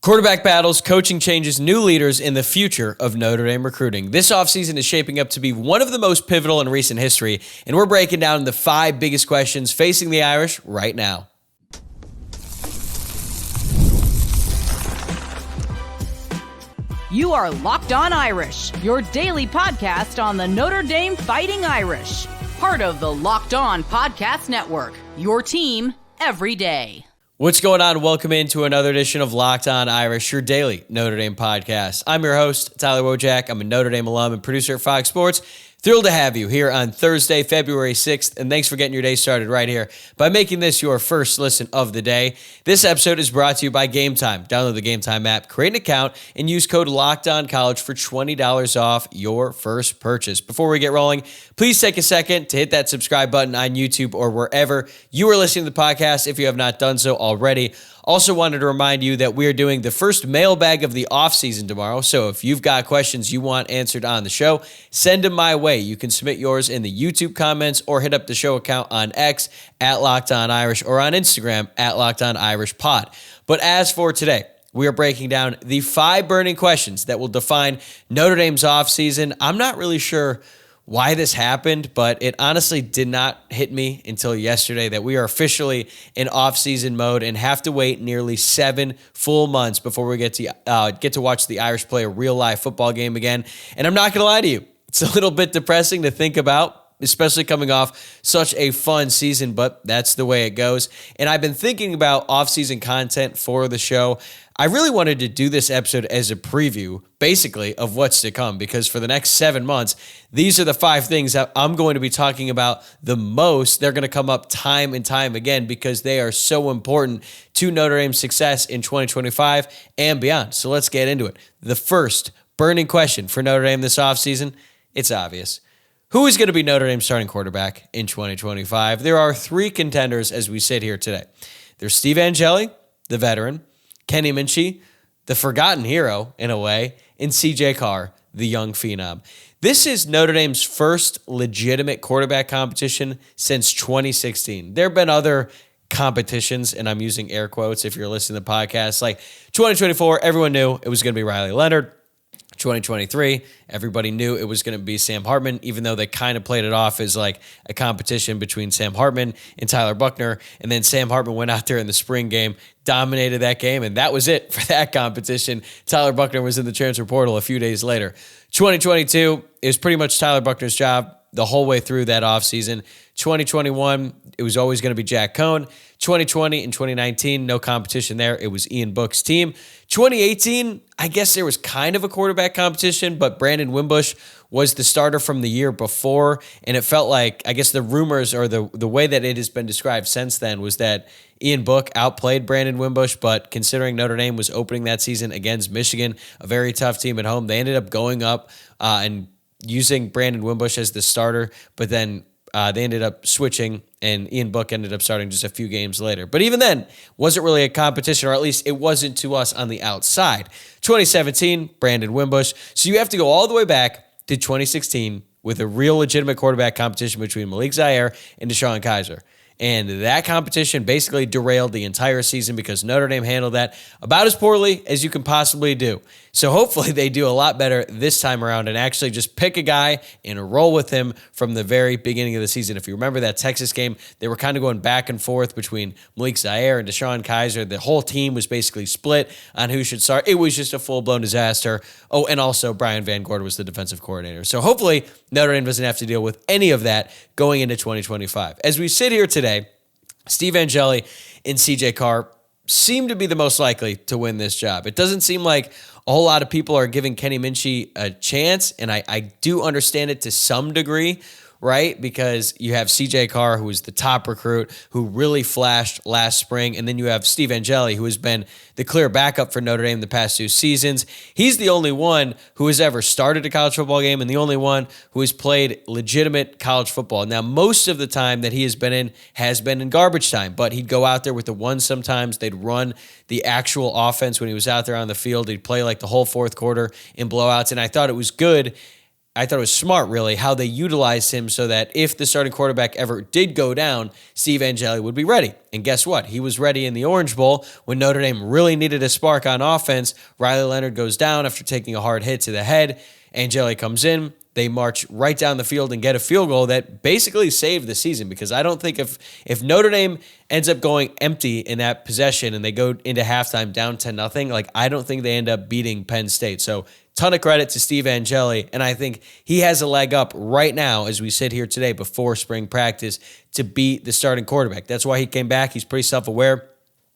Quarterback battles, coaching changes, new leaders in the future of Notre Dame recruiting. This offseason is shaping up to be one of the most pivotal in recent history, and we're breaking down the 5 biggest questions facing the Irish right now. You are Locked On Irish, your daily podcast on the Notre Dame Fighting Irish. Part of the Locked On Podcast Network, your team every day. What's going on? Welcome into another edition of Locked On Irish, your daily Notre Dame podcast. I'm your host, Tyler Wojciak. I'm a Notre Dame alum and producer at Fox Sports. Thrilled to have you here on Thursday, February 6th, and thanks for getting your day started right here by making this your first listen of the day. This episode is brought to you by Gametime. Download the Gametime app, create an account, and use code LOCKEDONCollege for $20 off your first purchase. Before we get rolling, please take a second to hit that subscribe button on YouTube or wherever you are listening to the podcast if you have not done so already. Also wanted to remind you that we are doing the first mailbag of the offseason tomorrow, so if you've got questions you want answered on the show, send them my way. You can submit yours in the YouTube comments or hit up the show account on X at Locked On Irish or on Instagram at Locked On Irish Pod. But as for today, we are breaking down the 5 burning questions that will define Notre Dame's offseason. I'm not really sure why this happened, but it honestly did not hit me until yesterday that we are officially in off-season mode and have to wait nearly 7 full months before we get to watch the Irish play a real-life football game again. And I'm not going to lie to you, it's a little bit depressing to think about, especially coming off such a fun season, but that's the way it goes. And I've been thinking about off-season content for the show. I really wanted to do this episode as a preview, basically, of what's to come, because for the next 7 months, these are the 5 things that I'm going to be talking about the most. They're going to come up time and time again because they are so important to Notre Dame's success in 2025 and beyond. So let's get into it. The first burning question for Notre Dame this offseason, it's obvious. Who is going to be Notre Dame's starting quarterback in 2025? There are 3 contenders as we sit here today. There's Steve Angeli, the veteran, Kenny Minchey, the forgotten hero in a way, and CJ Carr, the young phenom. This is Notre Dame's first legitimate quarterback competition since 2016. There have been other competitions, and I'm using air quotes if you're listening to the podcast. Like 2024, everyone knew it was going to be Riley Leonard. 2023, everybody knew it was going to be Sam Hartman, even though they kind of played it off as like a competition between Sam Hartman and Tyler Buchner. And then Sam Hartman went out there in the spring game, dominated that game, and that was it for that competition. Tyler Buchner was in the transfer portal a few days later. 2022 is pretty much Tyler Buchner's job the whole way through that offseason. 2021, it was always going to be Jack Cohn. 2020 and 2019, no competition there. It was Ian Book's team. 2018, I guess there was kind of a quarterback competition, but Brandon Wimbush was the starter from the year before, and it felt like, I guess the rumors or the way that it has been described since then was that Ian Book outplayed Brandon Wimbush, but considering Notre Dame was opening that season against Michigan, a very tough team at home, they ended up going up and using Brandon Wimbush as the starter, but then they ended up switching, and Ian Book ended up starting just a few games later. But even then, wasn't really a competition, or at least it wasn't to us on the outside. 2017, Brandon Wimbush. So you have to go all the way back to 2016 with a real legitimate quarterback competition between Malik Zaire and Deshaun Kaiser. And that competition basically derailed the entire season because Notre Dame handled that about as poorly as you can possibly do. So hopefully they do a lot better this time around and actually just pick a guy and roll with him from the very beginning of the season. If you remember that Texas game, they were kind of going back and forth between Malik Zaire and Deshaun Kaiser. The whole team was basically split on who should start. It was just a full-blown disaster. Oh, and also Brian Van Gorder was the defensive coordinator. So hopefully Notre Dame doesn't have to deal with any of that going into 2025. As we sit here today, Steve Angeli and CJ Carr seem to be the most likely to win this job. It doesn't seem like a whole lot of people are giving Kenny Minchey a chance, and I do understand it to some degree, right? Because you have CJ Carr, who is the top recruit, who really flashed last spring, and then you have Steve Angeli, who has been the clear backup for Notre Dame the past 2 seasons. He's the only one who has ever started a college football game and the only one who has played legitimate college football. Now, most of the time that he has been in garbage time, but he'd go out there with the ones sometimes. They'd run the actual offense when he was out there on the field. He'd play like the whole fourth quarter in blowouts, and I thought it was good I thought it was smart, really, how they utilized him so that if the starting quarterback ever did go down, Steve Angeli would be ready. And guess what? He was ready in the Orange Bowl when Notre Dame really needed a spark on offense. Riley Leonard goes down after taking a hard hit to the head. Angeli comes in. They march right down the field and get a field goal that basically saved the season, because I don't think if Notre Dame ends up going empty in that possession and they go into halftime down 10-0, like, I don't think they end up beating Penn State. So ton of credit to Steve Angeli, and I think he has a leg up right now as we sit here today before spring practice to beat the starting quarterback. That's why he came back. He's pretty self-aware.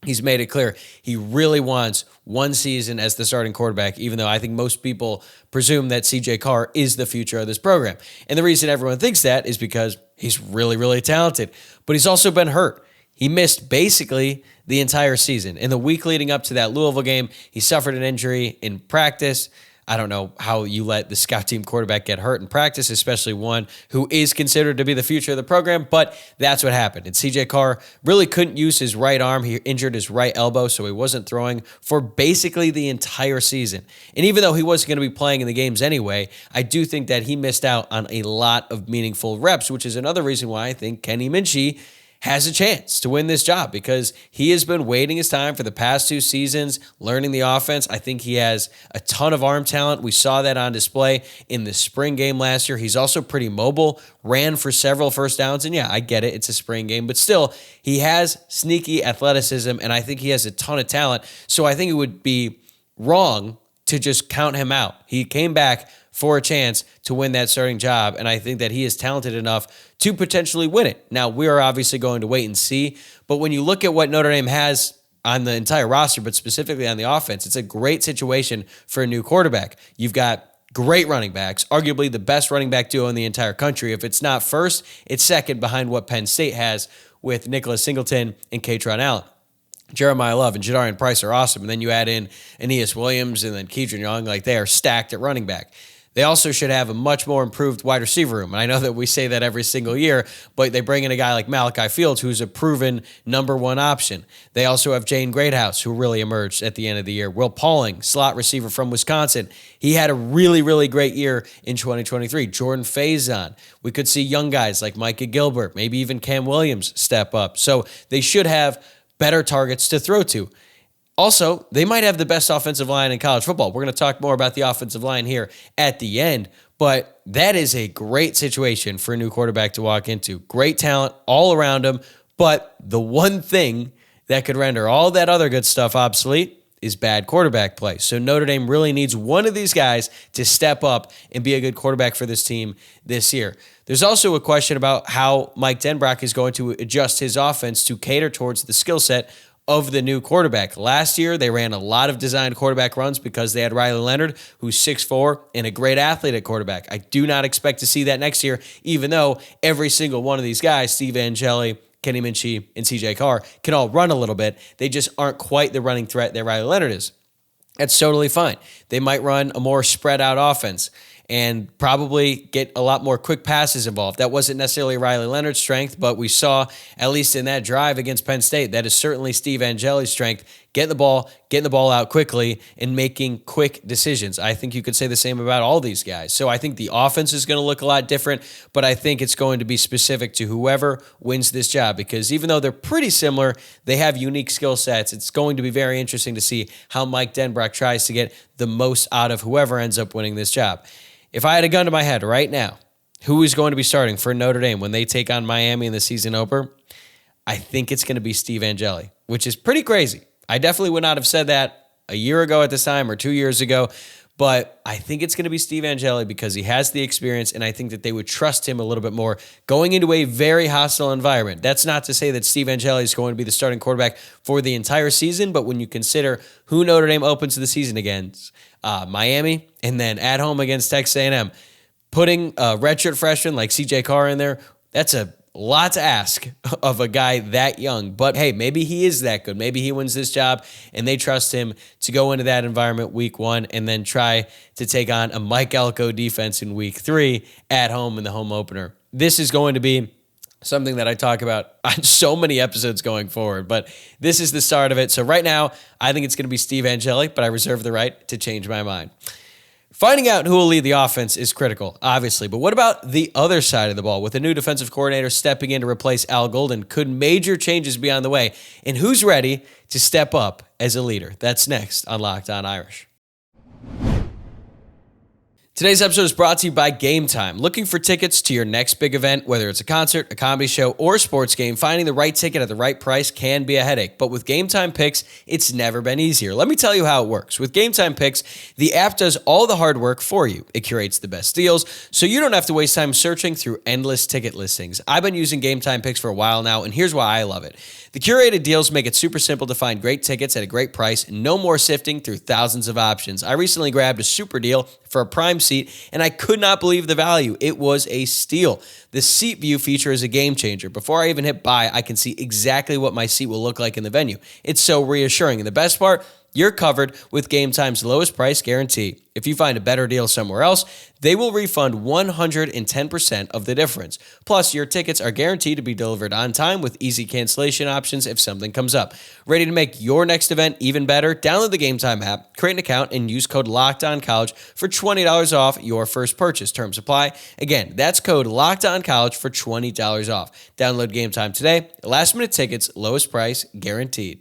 He's made it clear he really wants one season as the starting quarterback, even though I think most people presume that C.J. Carr is the future of this program. And the reason everyone thinks that is because he's really, really talented, but he's also been hurt. He missed basically the entire season. In the week leading up to that Louisville game, he suffered an injury in practice. I don't know how you let the scout team quarterback get hurt in practice, especially one who is considered to be the future of the program, but that's what happened. And C.J. Carr really couldn't use his right arm. He injured his right elbow, so he wasn't throwing for basically the entire season. And even though he wasn't going to be playing in the games anyway, I do think that he missed out on a lot of meaningful reps, which is another reason why I think Kenny Minchie has a chance to win this job, because he has been waiting his time for the past 2 seasons, learning the offense. I think he has a ton of arm talent. We saw that on display in the spring game last year. He's also pretty mobile, ran for several first downs, and yeah, I get it, it's a spring game, but still, he has sneaky athleticism, and I think he has a ton of talent, so I think it would be wrong to just count him out. He came back for a chance to win that starting job, and I think that he is talented enough to potentially win it. Now, we are obviously going to wait and see, but when you look at what Notre Dame has on the entire roster, but specifically on the offense, it's a great situation for a new quarterback. You've got great running backs, arguably the best running back duo in the entire country. If it's not first, it's second behind what Penn State has with Nicholas Singleton and Katron Allen. Jeremiah Love and Jadarian Price are awesome, and then you add in Aeneas Williams and then Kedron Young. Like, they are stacked at running back. They also should have a much more improved wide receiver room. And I know that we say that every single year, but they bring in a guy like Malachi Fields, who's a proven number one option. They also have Jane Greathouse, who really emerged at the end of the year. Will Pauling, slot receiver from Wisconsin. He had a really, really great year in 2023. Jordan Faison. We could see young guys like Micah Gilbert, maybe even Cam Williams step up. So they should have better targets to throw to. Also, they might have the best offensive line in college football. We're going to talk more about the offensive line here at the end, but that is a great situation for a new quarterback to walk into. Great talent all around him, but the one thing that could render all that other good stuff obsolete is bad quarterback play. So Notre Dame really needs one of these guys to step up and be a good quarterback for this team this year. There's also a question about how Mike Denbrock is going to adjust his offense to cater towards the skill set of the new quarterback. Last year, they ran a lot of designed quarterback runs because they had Riley Leonard, who's 6'4", and a great athlete at quarterback. I do not expect to see that next year, even though every single one of these guys, Steve Angeli, Kenny Minchie, and C.J. Carr, can all run a little bit. They just aren't quite the running threat that Riley Leonard is. That's totally fine. They might run a more spread out offense and probably get a lot more quick passes involved. That wasn't necessarily Riley Leonard's strength, but we saw, at least in that drive against Penn State, that is certainly Steve Angeli's strength, getting the ball out quickly and making quick decisions. I think you could say the same about all these guys. So I think the offense is going to look a lot different, but I think it's going to be specific to whoever wins this job, because even though they're pretty similar, they have unique skill sets. It's going to be very interesting to see how Mike Denbrock tries to get the most out of whoever ends up winning this job. If I had a gun to my head right now, who is going to be starting for Notre Dame when they take on Miami in the season opener? I think it's going to be Steve Angeli, which is pretty crazy. I definitely would not have said that a year ago at this time or 2 years ago, but I think it's going to be Steve Angeli because he has the experience, and I think that they would trust him a little bit more going into a very hostile environment. That's not to say that Steve Angeli is going to be the starting quarterback for the entire season, but when you consider who Notre Dame opens the season against, Miami, and then at home against Texas A&M, putting a redshirt freshman like C.J. Carr in there, that's a lot to ask of a guy that young. But hey, maybe he is that good. Maybe he wins this job, and they trust him to go into that environment week 1 and then try to take on a Mike Elko defense in week 3 at home in the home opener. This is going to be something that I talk about on so many episodes going forward, but this is the start of it. So right now, I think it's going to be Steve Angeli, but I reserve the right to change my mind. Finding out who will lead the offense is critical, obviously, but what about the other side of the ball? With a new defensive coordinator stepping in to replace Al Golden, could major changes be on the way? And who's ready to step up as a leader? That's next on Locked On Irish. Today's episode is brought to you by Gametime. Looking for tickets to your next big event, whether it's a concert, a comedy show, or a sports game, finding the right ticket at the right price can be a headache. But with Gametime Picks, it's never been easier. Let me tell you how it works. With Gametime Picks, the app does all the hard work for you. It curates the best deals, so you don't have to waste time searching through endless ticket listings. I've been using Gametime Picks for a while now, and here's why I love it. The curated deals make it super simple to find great tickets at a great price, no more sifting through thousands of options. I recently grabbed a super deal for a prime seat, and I could not believe the value. It was a steal. The seat view feature is a game changer. Before I even hit buy, I can see exactly what my seat will look like in the venue. It's so reassuring. And the best part, you're covered with Gametime's lowest price guarantee. If you find a better deal somewhere else, they will refund 110% of the difference. Plus, your tickets are guaranteed to be delivered on time with easy cancellation options if something comes up. Ready to make your next event even better? Download the Gametime app, create an account, and use code LOCKEDONCollege for $20 off your first purchase. Terms apply. Again, that's code LOCKEDONCollege for $20 off. Download Gametime today. Last-minute tickets, lowest price guaranteed.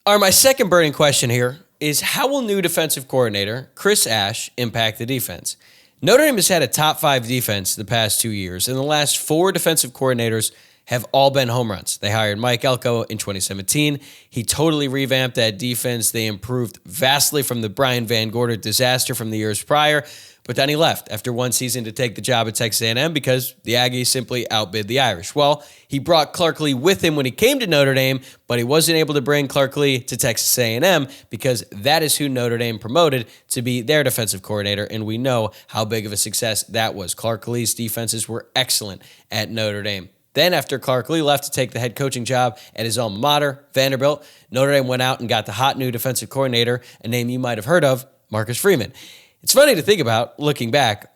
All right, my second burning question here is, how will new defensive coordinator Chris Ash impact the defense? Notre Dame has had a top 5 defense the past 2 years, and the last 4 defensive coordinators have all been home runs. They hired Mike Elko in 2017. He totally revamped that defense. They improved vastly from the Brian Van Gorder disaster from the years prior, but then he left after one season to take the job at Texas A&M because the Aggies simply outbid the Irish. Well, he brought Clark Lee with him when he came to Notre Dame, but he wasn't able to bring Clark Lee to Texas A&M because that is who Notre Dame promoted to be their defensive coordinator, and we know how big of a success that was. Clark Lee's defenses were excellent at Notre Dame. Then after Clark Lee left to take the head coaching job at his alma mater, Vanderbilt, Notre Dame went out and got the hot new defensive coordinator, a name you might have heard of, Marcus Freeman. It's funny to think about, looking back,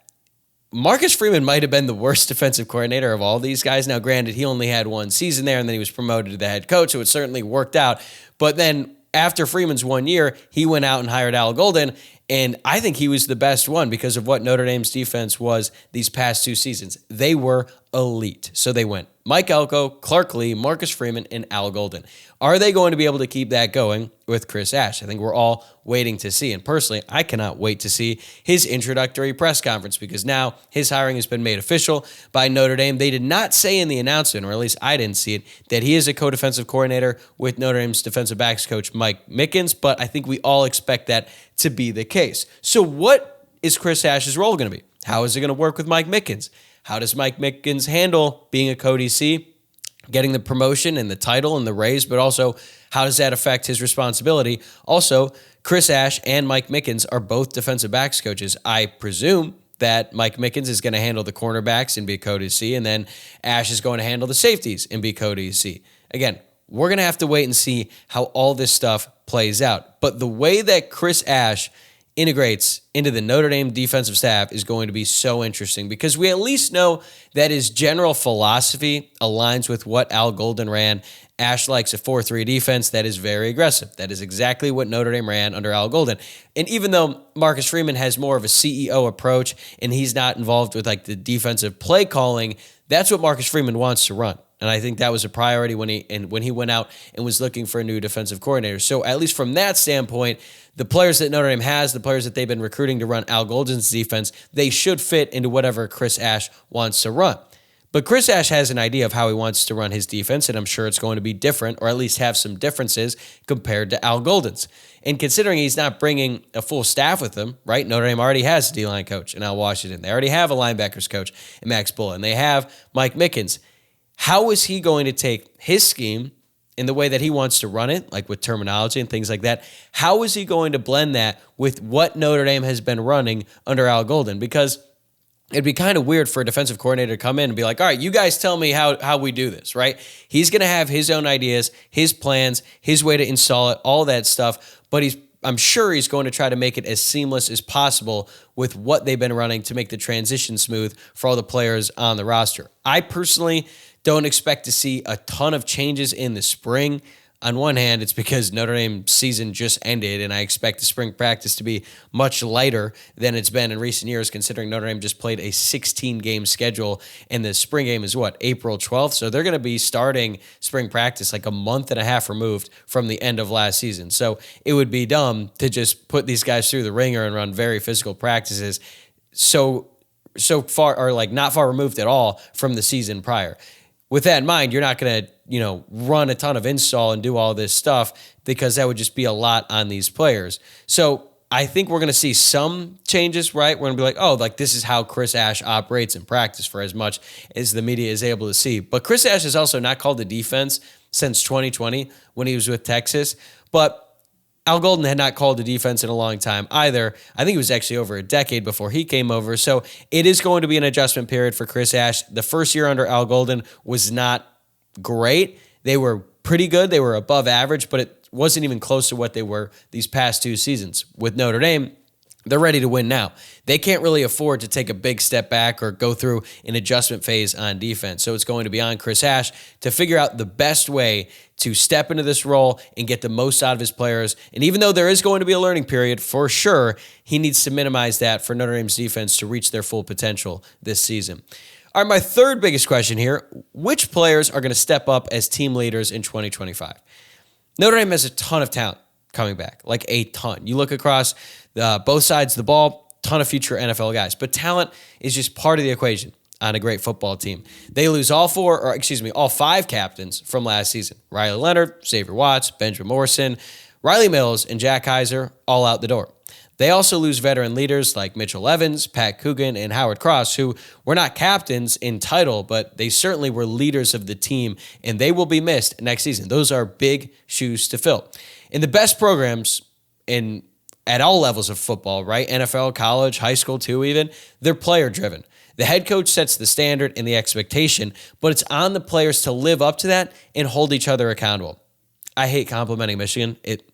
Marcus Freeman might have been the worst defensive coordinator of all these guys. Now, granted, he only had one season there, and then he was promoted to the head coach, so it certainly worked out. But then after Freeman's 1 year, he went out and hired Al Golden, and I think he was the best one because of what Notre Dame's defense was these past 2 seasons. They were elite. So they went Mike Elko, Clark Lee, Marcus Freeman, and Al Golden. Are they going to be able to keep that going with Chris Ash? I think we're all waiting to see. And personally, I cannot wait to see his introductory press conference because now his hiring has been made official by Notre Dame. They did not say in the announcement, or at least I didn't see it, that he is a co-defensive coordinator with Notre Dame's defensive backs coach Mike Mickens, but I think we all expect that to be the case. So what is Chris Ash's role going to be? How is it going to work with Mike Mickens? How does Mike Mickens handle being a co-DC, getting the promotion and the title and the raise, but also how does that affect his responsibility? Also, Chris Ash and Mike Mickens are both defensive backs coaches. I presume that Mike Mickens is going to handle the cornerbacks and be co-DC, and then Ash is going to handle the safeties and be co-DC. Again, we're going to have to wait and see how all this stuff plays out. But the way that Chris Ash integrates into the Notre Dame defensive staff is going to be so interesting because we at least know that his general philosophy aligns with what Al Golden ran. Ash likes a 4-3 defense that is very aggressive. That is exactly what Notre Dame ran under Al Golden. And even though Marcus Freeman has more of a CEO approach and he's not involved with like the defensive play calling, that's what Marcus Freeman wants to run. And I think that was a priority when he went out and was looking for a new defensive coordinator. So at least from that standpoint, the players that Notre Dame has, the players that they've been recruiting to run Al Golden's defense, they should fit into whatever Chris Ash wants to run. But Chris Ash has an idea of how he wants to run his defense, and I'm sure it's going to be different, or at least have some differences compared to Al Golden's. And considering he's not bringing a full staff with him, right? Notre Dame already has a D-line coach in Al Washington. They already have a linebackers coach in Max Bullen. They have Mike Mickens. How is he going to take his scheme in the way that he wants to run it, like with terminology and things like that? How is he going to blend that with what Notre Dame has been running under Al Golden? Because it'd be kind of weird for a defensive coordinator to come in and be like, all right, you guys tell me how we do this, right? He's going to have his own ideas, his plans, his way to install it, all that stuff, but I'm sure he's going to try to make it as seamless as possible with what they've been running to make the transition smooth for all the players on the roster. I personally don't expect to see a ton of changes in the spring. On one hand, it's because Notre Dame's season just ended, and I expect the spring practice to be much lighter than it's been in recent years, considering Notre Dame just played a 16-game schedule, and the spring game is April 12th? So they're going to be starting spring practice like a month and a half removed from the end of last season. So it would be dumb to just put these guys through the ringer and run very physical practices so far, or like not far removed at all from the season prior. With that in mind, you're not going to, run a ton of install and do all this stuff, because that would just be a lot on these players. So I think we're going to see some changes, right? We're going to be like, oh, like this is how Chris Ash operates in practice, for as much as the media is able to see. But Chris Ash has also not called the defense since 2020 when he was with Texas. But Al Golden had not called the defense in a long time either. I think it was actually over a decade before he came over. So it is going to be an adjustment period for Chris Ash. The first year under Al Golden was not great. They were pretty good. They were above average, but it wasn't even close to what they were these past 2 seasons. With Notre Dame, they're ready to win now. They can't really afford to take a big step back or go through an adjustment phase on defense. So it's going to be on Chris Ash to figure out the best way to step into this role and get the most out of his players. And even though there is going to be a learning period for sure, he needs to minimize that for Notre Dame's defense to reach their full potential this season. All right, my third biggest question here: which players are going to step up as team leaders in 2025? Notre Dame has a ton of talent coming back, like a ton. You look across both sides of the ball, ton of future NFL guys. But talent is just part of the equation on a great football team. They lose all 5 captains from last season. Riley Leonard, Xavier Watts, Benjamin Morrison, Riley Mills, and Jack Heiser all out the door. They also lose veteran leaders like Mitchell Evans, Pat Coogan, and Howard Cross, who were not captains in title, but they certainly were leaders of the team, and they will be missed next season. Those are big shoes to fill. In the best programs at all levels of football, right? NFL, college, high school too even, they're player-driven. The head coach sets the standard and the expectation, but it's on the players to live up to that and hold each other accountable. I hate complimenting Michigan. It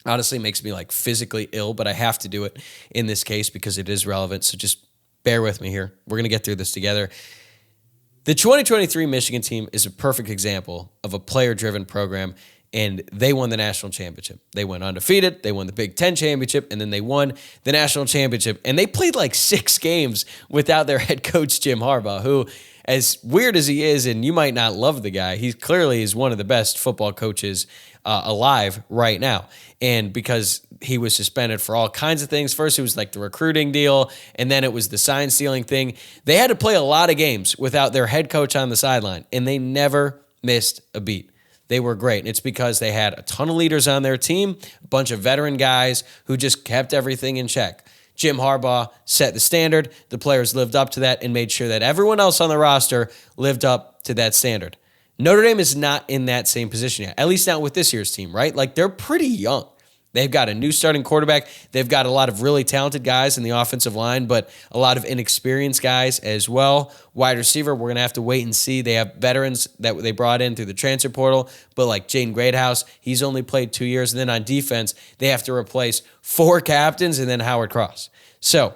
honestly makes me like physically ill, but I have to do it in this case because it is relevant. So just bear with me here. We're going to get through this together. The 2023 Michigan team is a perfect example of a player-driven program, and they won the national championship. They went undefeated. They won the Big Ten championship, and then they won the national championship. And they played like 6 games without their head coach, Jim Harbaugh, who, as weird as he is, and you might not love the guy, he clearly is one of the best football coaches alive right now. And because he was suspended for all kinds of things. First, it was like the recruiting deal, and then it was the sign stealing thing. They had to play a lot of games without their head coach on the sideline, and they never missed a beat. They were great. And it's because they had a ton of leaders on their team, a bunch of veteran guys who just kept everything in check. Jim Harbaugh set the standard. The players lived up to that and made sure that everyone else on the roster lived up to that standard. Notre Dame is not in that same position yet, at least not with this year's team, right? Like, they're pretty young. They've got a new starting quarterback. They've got a lot of really talented guys in the offensive line, but a lot of inexperienced guys as well. Wide receiver, we're going to have to wait and see. They have veterans that they brought in through the transfer portal, but like Jaden Greathouse, he's only played 2 years. And then on defense, they have to replace 4 captains and then Howard Cross. So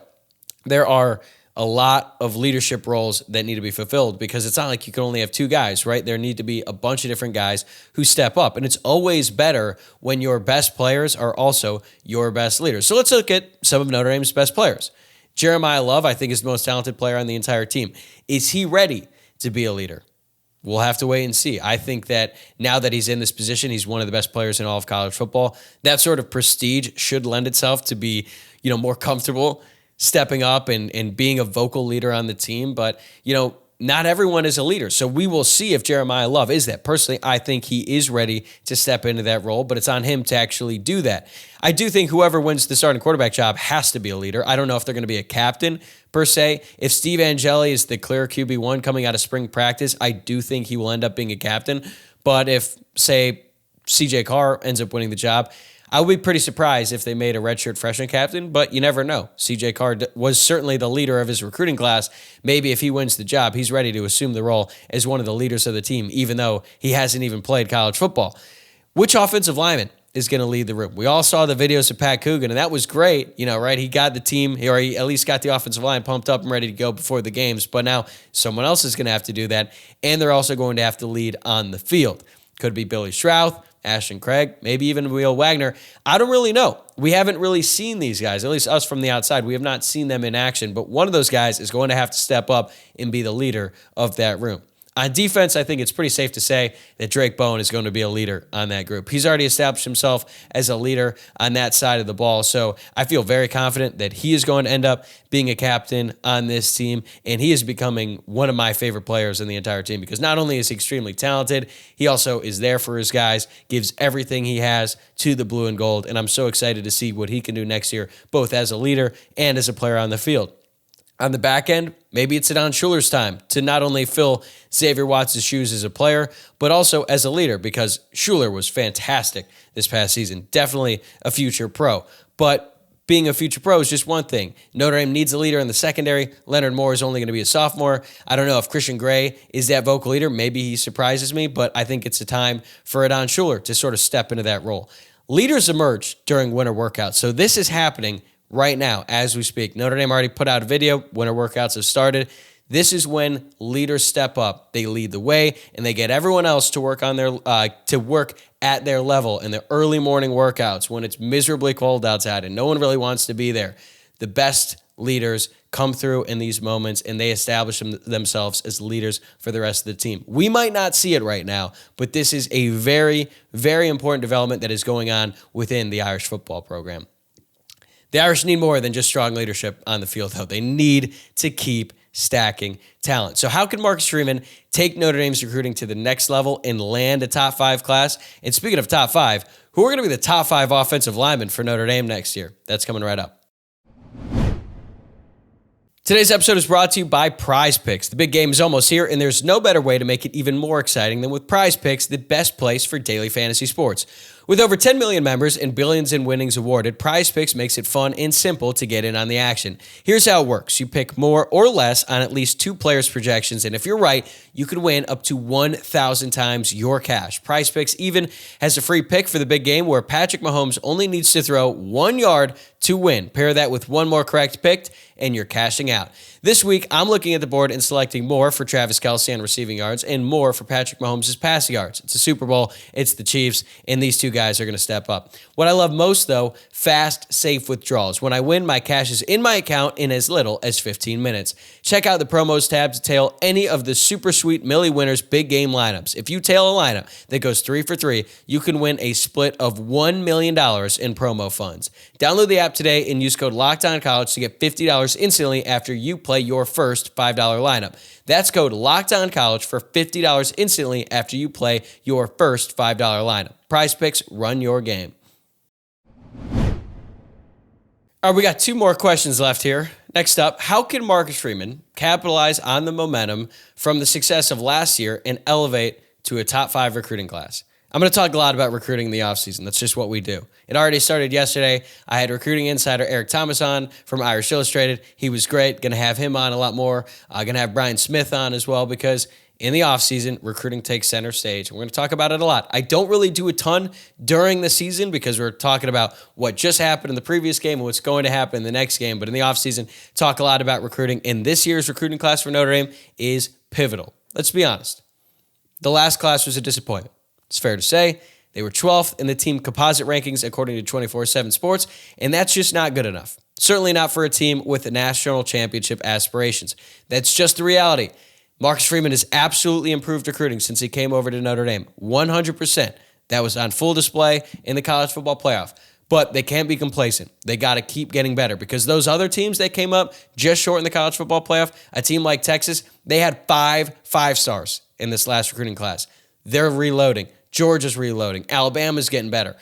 there are a lot of leadership roles that need to be fulfilled, because it's not like you can only have 2 guys, right? There need to be a bunch of different guys who step up. And it's always better when your best players are also your best leaders. So let's look at some of Notre Dame's best players. Jeremiah Love, I think, is the most talented player on the entire team. Is he ready to be a leader? We'll have to wait and see. I think that now that he's in this position, he's one of the best players in all of college football. That sort of prestige should lend itself to be, more comfortable stepping up and being a vocal leader on the team. But, not everyone is a leader. So we will see if Jeremiah Love is that. Personally, I think he is ready to step into that role, but it's on him to actually do that. I do think whoever wins the starting quarterback job has to be a leader. I don't know if they're going to be a captain per se. If Steve Angeli is the clear QB1 coming out of spring practice, I do think he will end up being a captain. But if, say, CJ Carr ends up winning the job, I would be pretty surprised if they made a redshirt freshman captain, but you never know. CJ Carr was certainly the leader of his recruiting class. Maybe if he wins the job, he's ready to assume the role as one of the leaders of the team, even though he hasn't even played college football. Which offensive lineman is going to lead the room? We all saw the videos of Pat Coogan, and that was great, right? He got the team, or he at least got the offensive line pumped up and ready to go before the games, but now someone else is going to have to do that, and they're also going to have to lead on the field. Could be Billy Strouth, Ashton Craig, maybe even Will Wagner. I don't really know. We haven't really seen these guys, at least us from the outside. We have not seen them in action, but one of those guys is going to have to step up and be the leader of that room. On defense, I think it's pretty safe to say that Drake Bowen is going to be a leader on that group. He's already established himself as a leader on that side of the ball, so I feel very confident that he is going to end up being a captain on this team, and he is becoming one of my favorite players in the entire team because not only is he extremely talented, he also is there for his guys, gives everything he has to the blue and gold, and I'm so excited to see what he can do next year, both as a leader and as a player on the field. On the back end, maybe it's Adon Schuler's time to not only fill Xavier Watts' shoes as a player, but also as a leader because Schuler was fantastic this past season. Definitely a future pro. But being a future pro is just one thing. Notre Dame needs a leader in the secondary. Leonard Moore is only going to be a sophomore. I don't know if Christian Gray is that vocal leader. Maybe he surprises me, but I think it's a time for Adon Schuler to sort of step into that role. Leaders emerge during winter workouts, so this is happening right now, as we speak. Notre Dame already put out a video. Winter workouts have started. This is when leaders step up. They lead the way, and they get everyone else to work on their work at their level in the early morning workouts when it's miserably cold outside and no one really wants to be there. The best leaders come through in these moments, and they establish themselves as leaders for the rest of the team. We might not see it right now, but this is a very, very important development that is going on within the Irish football program. The Irish need more than just strong leadership on the field, though. They need to keep stacking talent. So how can Marcus Freeman take Notre Dame's recruiting to the next level and land a top 5 class? And speaking of top 5, who are going to be the top 5 offensive linemen for Notre Dame next year? That's coming right up. Today's episode is brought to you by Prizepicks. The big game is almost here, and there's no better way to make it even more exciting than with Prizepicks, the best place for daily fantasy sports. With over 10 million members and billions in winnings awarded, Prizepicks makes it fun and simple to get in on the action. Here's how it works. You pick more or less on at least 2 players' projections, and if you're right, you could win up to 1,000 times your cash. Prizepicks even has a free pick for the big game where Patrick Mahomes only needs to throw 1 yard to win. Pair that with 1 more correct pick, and you're cashing out. This week, I'm looking at the board and selecting more for Travis Kelce on receiving yards and more for Patrick Mahomes' passing yards. It's a Super Bowl, it's the Chiefs, and these two guys are going to step up. What I love most, though, fast, safe withdrawals. When I win, my cash is in my account in as little as 15 minutes. Check out the promos tab to tail any of the super sweet Millie Winners big game lineups. If you tail a lineup that goes 3 for 3, you can win a split of $1 million in promo funds. Download the app today and use code LOCKEDONCollege to get $50 instantly after you play your first $5 lineup. That's code LOCKEDONCollege for $50 instantly after you play your first $5 lineup. Prizepicks, run your game. All right, we got 2 more questions left here. Next up, how can Marcus Freeman capitalize on the momentum from the success of last year and elevate to a top 5 recruiting class? I'm going to talk a lot about recruiting in the offseason. That's just what we do. It already started yesterday. I had recruiting insider Eric Thomas on from Irish Illustrated. He was great. Going to have him on a lot more. Going to have Brian Smith on as well because in the offseason, recruiting takes center stage. We're going to talk about it a lot. I don't really do a ton during the season because we're talking about what just happened in the previous game and what's going to happen in the next game. But in the offseason, talk a lot about recruiting. And this year's recruiting class for Notre Dame is pivotal. Let's be honest. The last class was a disappointment. It's fair to say. They were 12th in the team composite rankings according to 24/7 Sports, and that's just not good enough. Certainly not for a team with national championship aspirations. That's just the reality. Marcus Freeman has absolutely improved recruiting since he came over to Notre Dame. 100%. That was on full display in the college football playoff. But they can't be complacent. They got to keep getting better because those other teams that came up just short in the college football playoff, a team like Texas, they had 5 5-stars in this last recruiting class. They're reloading. Georgia's reloading. Alabama's getting better.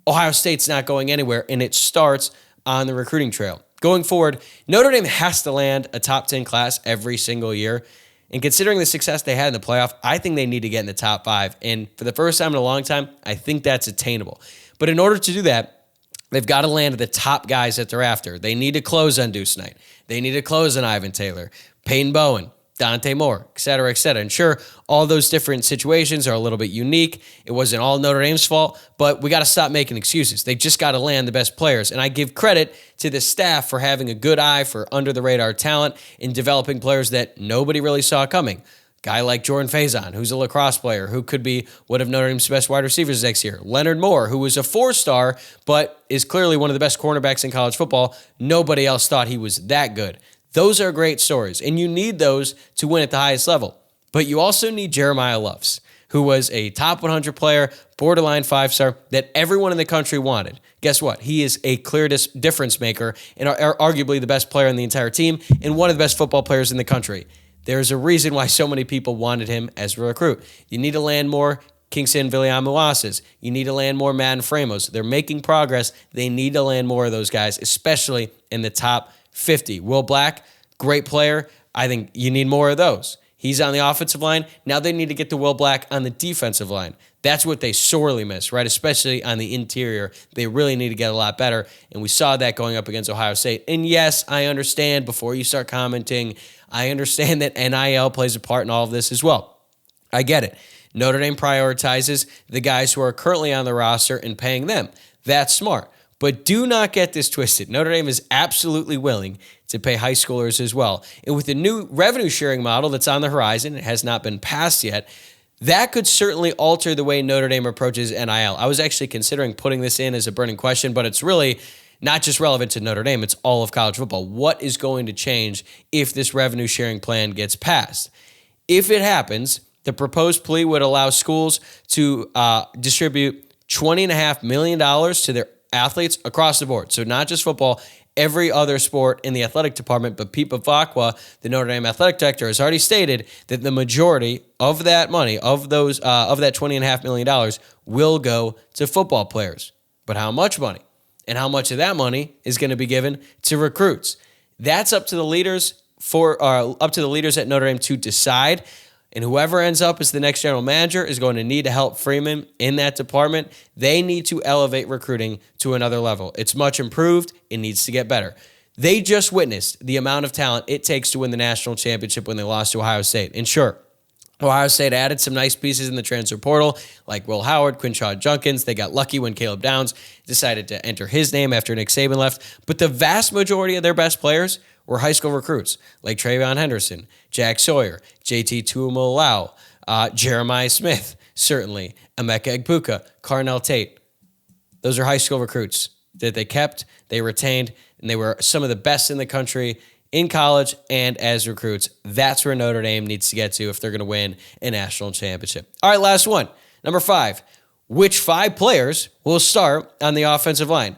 Ohio State's not going anywhere, and it starts on the recruiting trail. Going forward, Notre Dame has to land a top 10 class every single year. And considering the success they had in the playoff, I think they need to get in the top 5. And for the first time in a long time, I think that's attainable. But in order to do that, they've got to land the top guys that they're after. They need to close on Deuce Knight. They need to close on Ivan Taylor, Peyton Bowen, Dante Moore, et cetera, et cetera. And sure, all those different situations are a little bit unique. It wasn't all Notre Dame's fault, but we got to stop making excuses. They just got to land the best players. And I give credit to the staff for having a good eye for under-the-radar talent and developing players that nobody really saw coming. Guy like Jordan Faison, who's a lacrosse player, who could be one of Notre Dame's best wide receivers next year. Leonard Moore, who was a 4-star, but is clearly one of the best cornerbacks in college football. Nobody else thought he was that good. Those are great stories, and you need those to win at the highest level. But you also need Jeremiah Loves, who was a top 100 player, borderline 5-star, that everyone in the country wanted. Guess what? He is a clear difference maker and arguably the best player on the entire team and one of the best football players in the country. There's a reason why so many people wanted him as a recruit. You need to land more Kingston Viliamuases. You need to land more Madden Framos. They're making progress. They need to land more of those guys, especially in the top 50. Will Black, great player. I think you need more of those. He's on the offensive line. Now they need to get to Will Black on the defensive line. That's what they sorely miss, right? Especially on the interior. They really need to get a lot better. And we saw that going up against Ohio State. And yes, I understand, before you start commenting, I understand that NIL plays a part in all of this as well. I get it. Notre Dame prioritizes the guys who are currently on the roster and paying them. That's smart. But do not get this twisted. Notre Dame is absolutely willing to pay high schoolers as well. And with the new revenue sharing model that's on the horizon, it has not been passed yet, that could certainly alter the way Notre Dame approaches NIL. I was actually considering putting this in as a burning question, but it's really not just relevant to Notre Dame, it's all of college football. What is going to change if this revenue sharing plan gets passed? If it happens, the proposed plea would allow schools to distribute $20.5 million to their athletes across the board. So not just football, every other sport in the athletic department. But Pete Bavacqua, the Notre Dame athletic director, has already stated that the majority of that money, of that $20.5 million, will go to football players. But how much money? And how much of that money is going to be given to recruits? That's up to the leaders at Notre Dame to decide. And whoever ends up as the next general manager is going to need to help Freeman in that department. They need to elevate recruiting to another level. It's much improved. It needs to get better. They just witnessed the amount of talent it takes to win the national championship when they lost to Ohio State. And sure, Ohio State added some nice pieces in the transfer portal, like Will Howard, Quinshaw Junkins. They got lucky when Caleb Downs decided to enter his name after Nick Saban left. But the vast majority of their best players were high school recruits, like Travion Henderson, Jack Sawyer, JT Tuimoloau, Jeremiah Smith, certainly, Emeka Egbuka, Carnell Tate. Those are high school recruits that they kept, they retained, and they were some of the best in the country in college and as recruits. That's where Notre Dame needs to get to if they're going to win a national championship. All right, last one. Number 5. Which 5 players will start on the offensive line?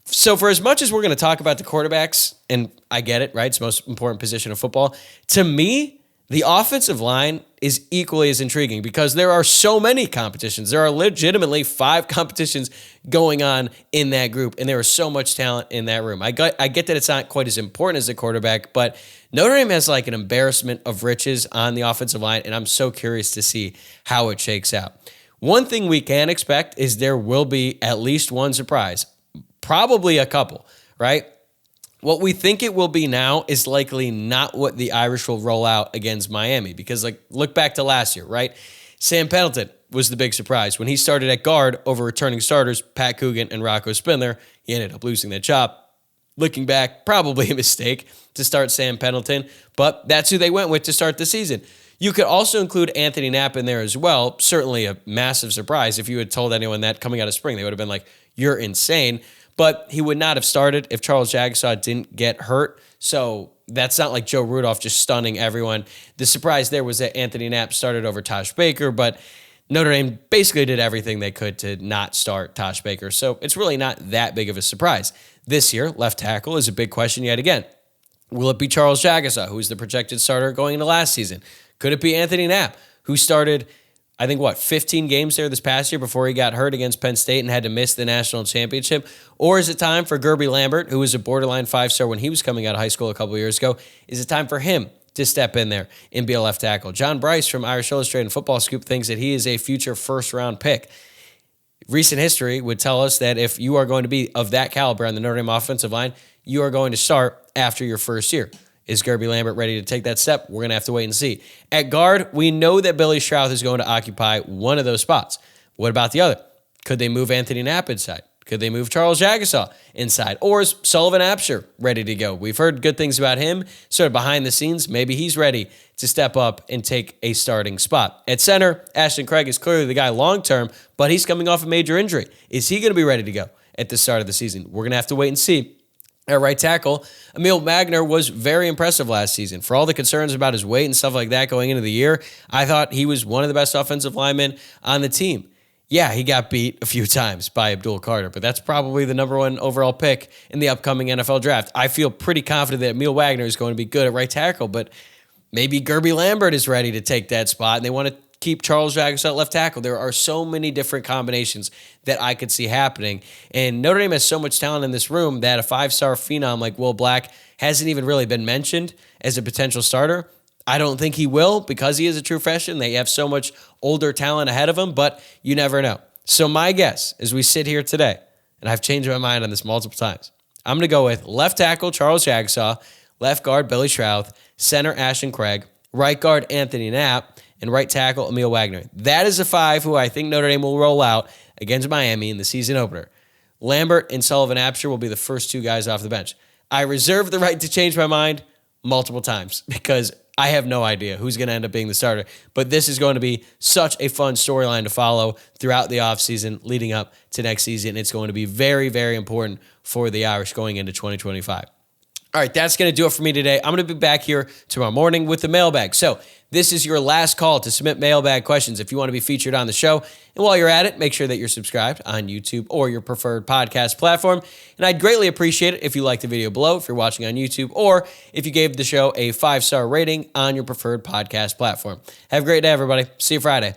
So for as much as we're going to talk about the quarterbacks, and I get it, right? It's the most important position of football. To me, the offensive line is equally as intriguing because there are so many competitions. There are legitimately 5 competitions going on in that group, and there is so much talent in that room. I get that it's not quite as important as the quarterback, but Notre Dame has like an embarrassment of riches on the offensive line, and I'm so curious to see how it shakes out. One thing we can expect is there will be at least one surprise. Probably a couple, right? What we think it will be now is likely not what the Irish will roll out against Miami because, look back to last year, right? Sam Pendleton was the big surprise. When he started at guard over returning starters, Pat Coogan and Rocco Spindler, he ended up losing that job. Looking back, probably a mistake to start Sam Pendleton, but that's who they went with to start the season. You could also include Anthony Knapp in there as well. Certainly a massive surprise. If you had told anyone that coming out of spring, they would have been like, you're insane. But he would not have started if Charles Jagusah didn't get hurt. So that's not like Joe Rudolph just stunning everyone. The surprise there was that Anthony Knapp started over Tosh Baker, but Notre Dame basically did everything they could to not start Tosh Baker. So it's really not that big of a surprise. This year, left tackle is a big question yet again. Will it be Charles Jagusah, who's the projected starter going into last season? Could it be Anthony Knapp, who started 15 games there this past year before he got hurt against Penn State and had to miss the national championship? Or is it time for Gerby Lambert, who was a borderline 5-star when he was coming out of high school a couple years ago? Is it time for him to step in there and be a left tackle? John Bryce from Irish Illustrated Football Scoop thinks that he is a future first-round pick. Recent history would tell us that if you are going to be of that caliber on the Notre Dame offensive line, you are going to start after your first year. Is Gerby Lambert ready to take that step? We're going to have to wait and see. At guard, we know that Billy Strouth is going to occupy one of those spots. What about the other? Could they move Anthony Knapp inside? Could they move Charles Jagasaw inside? Or is Sullivan Absher ready to go? We've heard good things about him, sort of behind the scenes. Maybe he's ready to step up and take a starting spot. At center, Ashton Craig is clearly the guy long-term, but he's coming off a major injury. Is he going to be ready to go at the start of the season? We're going to have to wait and see. At right tackle, Emil Wagner was very impressive last season. For all the concerns about his weight and stuff like that going into the year, I thought he was one of the best offensive linemen on the team. Yeah, he got beat a few times by Abdul Carter, but that's probably the number one overall pick in the upcoming NFL draft. I feel pretty confident that Emil Wagner is going to be good at right tackle, but maybe Gerby Lambert is ready to take that spot, and they want to keep Charles Jagasaw at left tackle. There are so many different combinations that I could see happening. And Notre Dame has so much talent in this room that a five-star phenom like Will Black hasn't even really been mentioned as a potential starter. I don't think he will because he is a true freshman. They have so much older talent ahead of him, but you never know. So my guess as we sit here today, and I've changed my mind on this multiple times, I'm going to go with left tackle Charles Jagasaw, left guard Billy Schrauth, center Ashton Craig, right guard Anthony Knapp, and right tackle Emil Wagner. That is the five who I think Notre Dame will roll out against Miami in the season opener. Lambert and Sullivan Absher will be the first two guys off the bench. I reserve the right to change my mind multiple times because I have no idea who's going to end up being the starter. But this is going to be such a fun storyline to follow throughout the offseason leading up to next season. It's going to be very, very important for the Irish going into 2025. All right, that's going to do it for me today. I'm going to be back here tomorrow morning with the mailbag. So this is your last call to submit mailbag questions if you want to be featured on the show. And while you're at it, make sure that you're subscribed on YouTube or your preferred podcast platform. And I'd greatly appreciate it if you liked the video below, if you're watching on YouTube, or if you gave the show a 5-star rating on your preferred podcast platform. Have a great day, everybody. See you Friday.